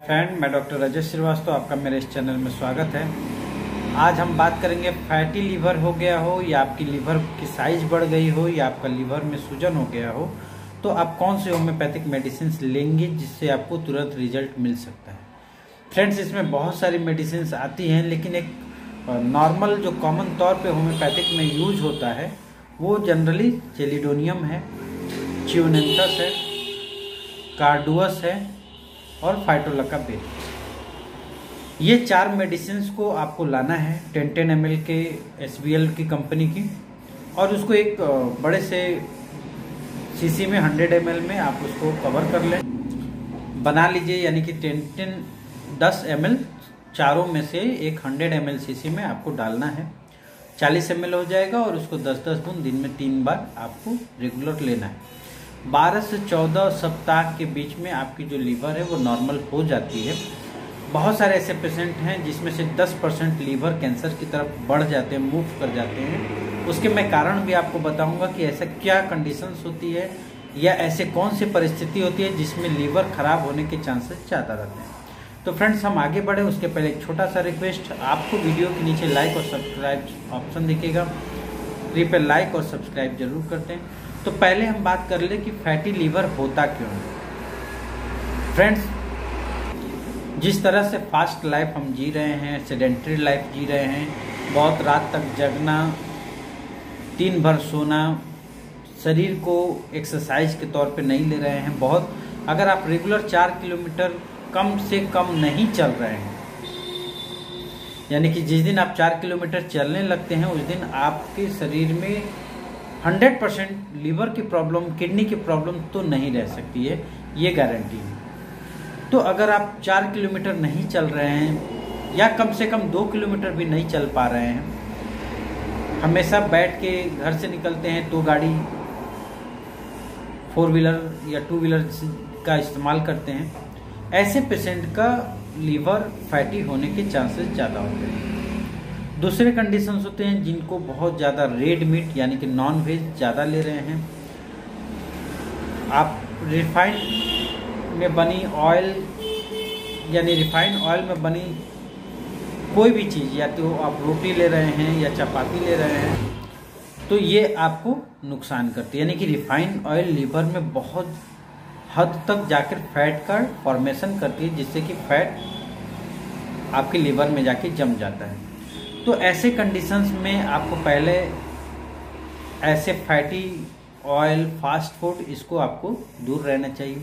Friend, मैं doctor रजत श्रीवास्तव, आपका मेरे इस चैनल में स्वागत है। आज हम बात करेंगे फैटी लीवर हो गया हो या आपकी लीवर की साइज बढ़ गई हो या आपका लीवर में सूजन हो गया हो, तो आप कौन से होम्योपैथिक मेडिसिन लेंगे जिससे आपको तुरंत रिजल्ट मिल सकता है। फ्रेंड्स, इसमें बहुत सारी मेडिसिन आती हैं, लेकिन एक नॉर्मल जो कॉमन तौर पे होम्योपैथिक में यूज होता है वो जनरली चेलिडोनियम है, चियोनेंथस है, कार्डुअस है और फाइटोलैका-बेल। ये 4 मेडिसिन को आपको लाना है 10 ml के SBL की कंपनी की, और उसको एक बड़े से शीशी में 100 ml में आप उसको कवर कर लें, बना लीजिए। यानी कि 10 ml चारों में से एक 100 ml शीशी में आपको डालना है। 40 ml हो जाएगा और उसको 10-10 बूंद दिन में 3 बार आपको रेगुलर लेना है। 12 से 14 सप्ताह के बीच में आपकी जो लीवर है वो नॉर्मल हो जाती है। बहुत सारे ऐसे पेशेंट हैं जिसमें से 10% लीवर कैंसर की तरफ बढ़ जाते हैं, मूव कर जाते हैं। उसके मैं कारण भी आपको बताऊंगा कि ऐसा क्या कंडीशंस होती है या ऐसे कौन सी परिस्थिति होती है जिसमें लीवर खराब होने के चांसेस ज़्यादा रहते हैं। तो फ्रेंड्स, हम आगे बढ़े उसके पहले एक छोटा सा रिक्वेस्ट, आपको वीडियो के नीचे लाइक और सब्सक्राइब ऑप्शन दिखेगा, कृपया लाइक और सब्सक्राइब जरूर करते हैं। तो पहले हम बात कर ले कि फैटी लीवर होता क्यों है। फ्रेंड्स, जिस तरह से फास्ट लाइफ हम जी रहे हैं, सेडेंटरी लाइफ जी रहे हैं, बहुत रात तक जगना, दिन भर सोना, शरीर को एक्सरसाइज के तौर पे नहीं ले रहे हैं, बहुत अगर आप रेगुलर 4 किलोमीटर कम से कम नहीं चल रहे हैं, यानी कि जिस दिन आप 4 किलोमीटर चलने लगते हैं उस दिन आपके शरीर में 100% लीवर की प्रॉब्लम, किडनी की प्रॉब्लम तो नहीं रह सकती है, ये गारंटी है। तो अगर आप 4 किलोमीटर नहीं चल रहे हैं या कम से कम 2 किलोमीटर भी नहीं चल पा रहे हैं, हमेशा बैठ के घर से निकलते हैं तो गाड़ी 4 व्हीलर या 2 व्हीलर का इस्तेमाल करते हैं, ऐसे पेशेंट का लीवर फैटी होने के चांसेस ज़्यादा होते हैं। दूसरे कंडीशंस होते हैं जिनको बहुत ज़्यादा रेड मीट यानी कि नॉन वेज ज़्यादा ले रहे हैं, आप रिफाइंड में बनी ऑयल यानी रिफाइंड ऑयल में बनी कोई भी चीज़, या तो आप रोटी ले रहे हैं या चपाती ले रहे हैं, तो ये आपको नुकसान करती है। यानी कि रिफाइंड ऑयल लीवर में बहुत हद तक जाकर फैट का फॉर्मेशन करती है, जिससे कि फैट आपके लीवर में जाके जम जाता है। तो ऐसे कंडीशंस में आपको पहले ऐसे फैटी ऑयल, फास्ट फूड, इसको आपको दूर रहना चाहिए।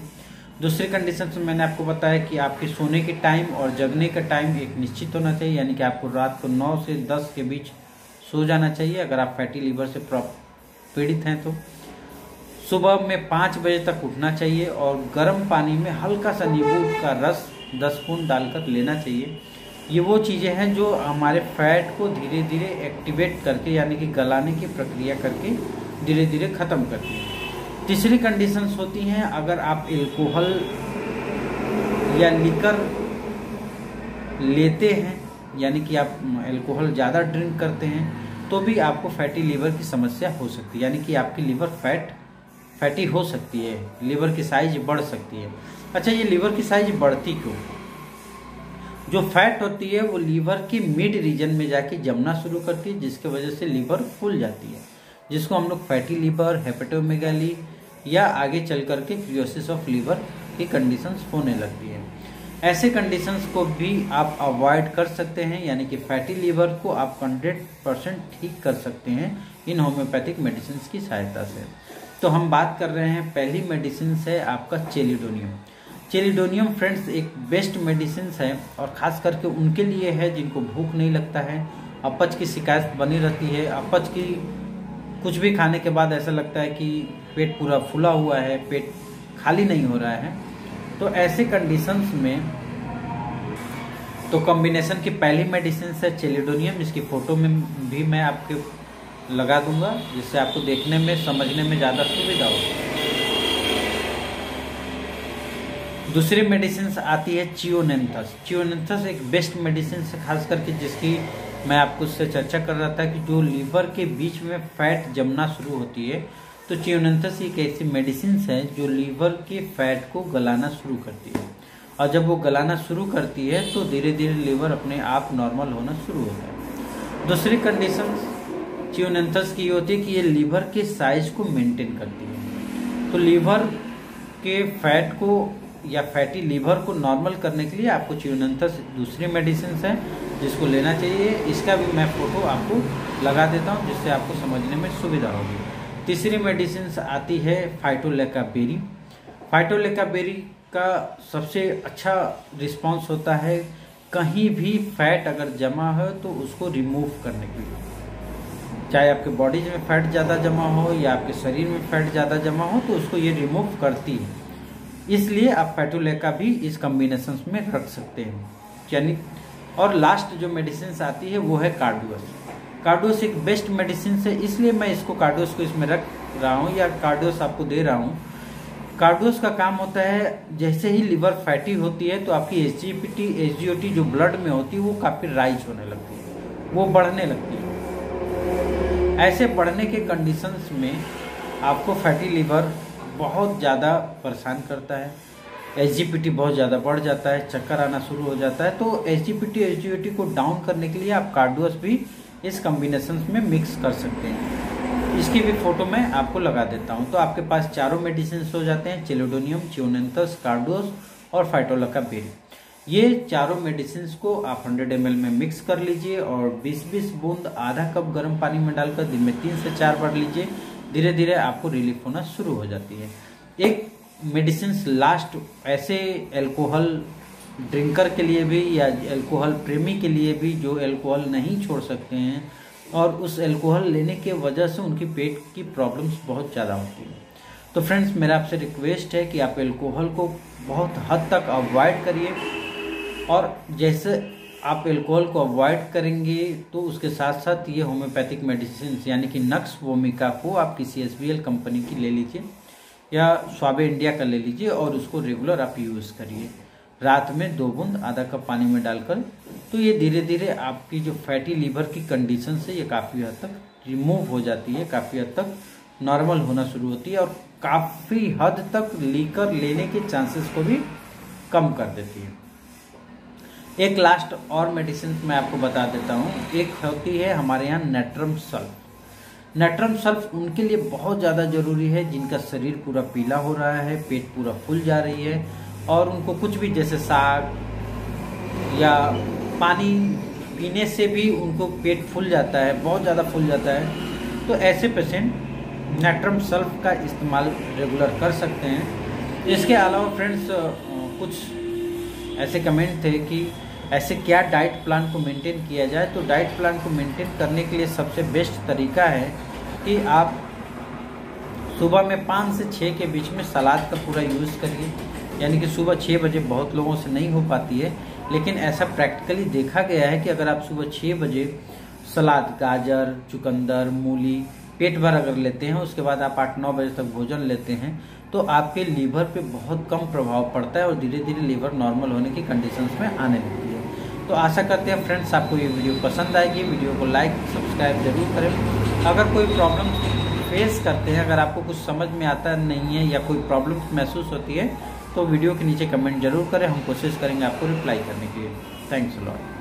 दूसरी कंडीशन में मैंने आपको बताया कि आपके सोने के टाइम और जगने का टाइम एक निश्चित होना चाहिए, यानी कि आपको रात को 9 से 10 के बीच सो जाना चाहिए अगर आप फैटी लीवर से पीड़ित हैं। तो सुबह में 5 बजे तक उठना चाहिए और गर्म पानी में हल्का सा नींबू का रस 10 बूंद डालकर लेना चाहिए। ये वो चीज़ें हैं जो हमारे फैट को धीरे धीरे एक्टिवेट करके, यानी कि गलाने की प्रक्रिया करके धीरे धीरे ख़त्म करती है। तीसरी कंडीशंस होती हैं, अगर आप एल्कोहल या लिकर लेते हैं, यानी कि आप एल्कोहल ज़्यादा ड्रिंक करते हैं, तो भी आपको फैटी लीवर की समस्या हो सकती है, यानी कि आपकी लीवर फैटी हो सकती है, लीवर की साइज बढ़ सकती है। अच्छा, ये लीवर की साइज बढ़ती क्यों? जो फैट होती है वो लीवर के मिड रीजन में जाके जमना शुरू करती है, जिसकी वजह से लीवर फूल जाती है, जिसको हम लोग फैटी लीवर, हेपेटोमेगाली या आगे चल करके क्रियोसिस ऑफ लीवर की कंडीशंस होने लगती है। ऐसे कंडीशंस को भी आप अवॉइड कर सकते हैं, यानी कि फैटी लीवर को आप 100% ठीक कर सकते हैं इन होम्योपैथिक मेडिसिन की सहायता से। तो हम बात कर रहे हैं, पहली मेडिसिन है आपका चेलिडोनियम। चेलिडोनियम फ्रेंड्स एक बेस्ट मेडिसिन है, और ख़ास करके उनके लिए है जिनको भूख नहीं लगता है, अपच की शिकायत बनी रहती है, अपच की कुछ भी खाने के बाद ऐसा लगता है कि पेट पूरा फूला हुआ है, पेट खाली नहीं हो रहा है। तो ऐसे कंडीशंस में तो कॉम्बिनेशन की पहली मेडिसिन है चेलिडोनियम, जिसकी फ़ोटो में भी मैं आपके लगा दूंगा, जिससे आपको देखने में, समझने में ज़्यादा सुविधा हो। दूसरी मेडिसिन आती है चियोनेंथस। चियोनेंथस एक बेस्ट मेडिसिन है, खास करके जिसकी मैं आपको उससे चर्चा कर रहा था कि जो लीवर के बीच में फैट जमना शुरू होती है, तो चियोनेंथस एक ऐसी मेडिसिन है जो लीवर के फैट को गलाना शुरू करती है। और जब वो गलाना शुरू करती है तो धीरे धीरे लीवर अपने आप नॉर्मल होना शुरू होता है। दूसरी कंडीशन चियोनेंथस की होती है कि ये लीवर के साइज को मेंटेन करती है। तो लीवर के फैट को या फैटी लीवर को नॉर्मल करने के लिए आपको चियोनेंथस दूसरी मेडिसिन है जिसको लेना चाहिए। इसका भी मैं फोटो आपको लगा देता हूँ जिससे आपको समझने में सुविधा होगी। तीसरी मेडिसिन आती है फाइटोलैकाबेरी। फाइटोलैकाबेरी का सबसे अच्छा रिस्पांस होता है कहीं भी फैट अगर जमा हो तो उसको रिमूव करने के लिए। चाहे आपके बॉडी में फैट ज़्यादा जमा हो या आपके शरीर में फैट ज़्यादा जमा हो तो उसको ये रिमूव करती है। इसलिए आप फाइटोलैका भी इस कॉम्बिनेशन में रख सकते हैं। यानी और लास्ट जो मेडिसिन आती है वो है कार्डियोस। कार्डियोस एक बेस्ट मेडिसिन है, इसलिए मैं इसको कार्डियोस को इसमें रख रहा हूँ या कार्डियोस आपको दे रहा हूँ। कार्डियोस का काम होता है जैसे ही लिवर फैटी होती है तो आपकी एसजीपीटी एसजीओटी जो ब्लड में होती है वो काफ़ी राइज होने लगती है, वो बढ़ने लगती है। ऐसे बढ़ने के कंडीशंस में आपको फैटी लिवर बहुत ज़्यादा परेशान करता है, एसजीपीटी बहुत ज़्यादा बढ़ जाता है, चक्कर आना शुरू हो जाता है। तो एसजीपीटी एसजीओटी को डाउन करने के लिए आप कार्डियोस भी इस कॉम्बिनेशन में मिक्स कर सकते हैं। इसकी भी फोटो मैं आपको लगा देता हूं। तो आपके पास चारों मेडिसिन हो जाते हैं, चिलोडोनियम, चियोनेंथस, कार्डियोस और फाइटोलैकाबेरी। ये चारों मेडिसिन को आप 100 ml में मिक्स कर लीजिए और 20-20 बूंद आधा कप गर्म पानी में डालकर दिन में 3 से 4 बार लीजिए। धीरे धीरे आपको रिलीफ होना शुरू हो जाती है। एक मेडिसिन लास्ट ऐसे अल्कोहल ड्रिंकर के लिए भी या अल्कोहल प्रेमी के लिए भी जो अल्कोहल नहीं छोड़ सकते हैं और उस अल्कोहल लेने के वजह से उनकी पेट की प्रॉब्लम्स बहुत ज़्यादा होती है। तो फ्रेंड्स मेरा आपसे रिक्वेस्ट है कि आप अल्कोहल को बहुत हद तक अवॉइड करिए और जैसे आप अल्कोहल को अवॉइड करेंगे तो उसके साथ साथ ये होम्योपैथिक मेडिसिन यानी कि नक्स वोमिका को आप किसी एसबीएल कंपनी की ले लीजिए या स्वाबे इंडिया का ले लीजिए और उसको रेगुलर आप यूज़ करिए रात में 2 बूंद आधा कप पानी में डालकर। तो ये धीरे धीरे आपकी जो फैटी लीवर की कंडीशन है ये काफ़ी हद तक रिमूव हो जाती है, काफ़ी हद तक नॉर्मल होना शुरू होती है और काफ़ी हद तक लीकर लेने के चांसेस को भी कम कर देती है। एक लास्ट और मेडिसिन मैं आपको बता देता हूँ। एक होती है हमारे यहाँ नेट्रम सल्फ। नेट्रम सल्फ उनके लिए बहुत ज़्यादा ज़रूरी है जिनका शरीर पूरा पीला हो रहा है, पेट पूरा फूल जा रही है और उनको कुछ भी जैसे साग या पानी पीने से भी उनको पेट फूल जाता है, बहुत ज़्यादा फूल जाता है। तो ऐसे पेशेंट नेट्रम सल्फ का इस्तेमाल रेगुलर कर सकते हैं। इसके अलावा फ्रेंड्स कुछ ऐसे कमेंट थे कि ऐसे क्या डाइट प्लान को मेंटेन किया जाए। तो डाइट प्लान को मेंटेन करने के लिए सबसे बेस्ट तरीका है कि आप सुबह में 5 से 6 के बीच में सलाद का पूरा यूज़ करिए। यानी कि सुबह 6 बजे बहुत लोगों से नहीं हो पाती है, लेकिन ऐसा प्रैक्टिकली देखा गया है कि अगर आप सुबह 6 बजे सलाद, गाजर, चुकंदर, मूली पेट भर अगर लेते हैं, उसके बाद आप 8-9 बजे तक भोजन लेते हैं तो आपके लीवर पे बहुत कम प्रभाव पड़ता है और धीरे धीरे लीवर नॉर्मल होने की कंडीशंस में आने लगती है। तो आशा करते हैं फ्रेंड्स आपको ये वीडियो पसंद आएगी। वीडियो को लाइक सब्सक्राइब जरूर करें। अगर कोई प्रॉब्लम फेस करते हैं, अगर आपको कुछ समझ में आता नहीं है या कोई प्रॉब्लम महसूस होती है तो वीडियो के नीचे कमेंट जरूर करें, हम कोशिश करेंगे आपको रिप्लाई करने के लिए। Thanks a lot.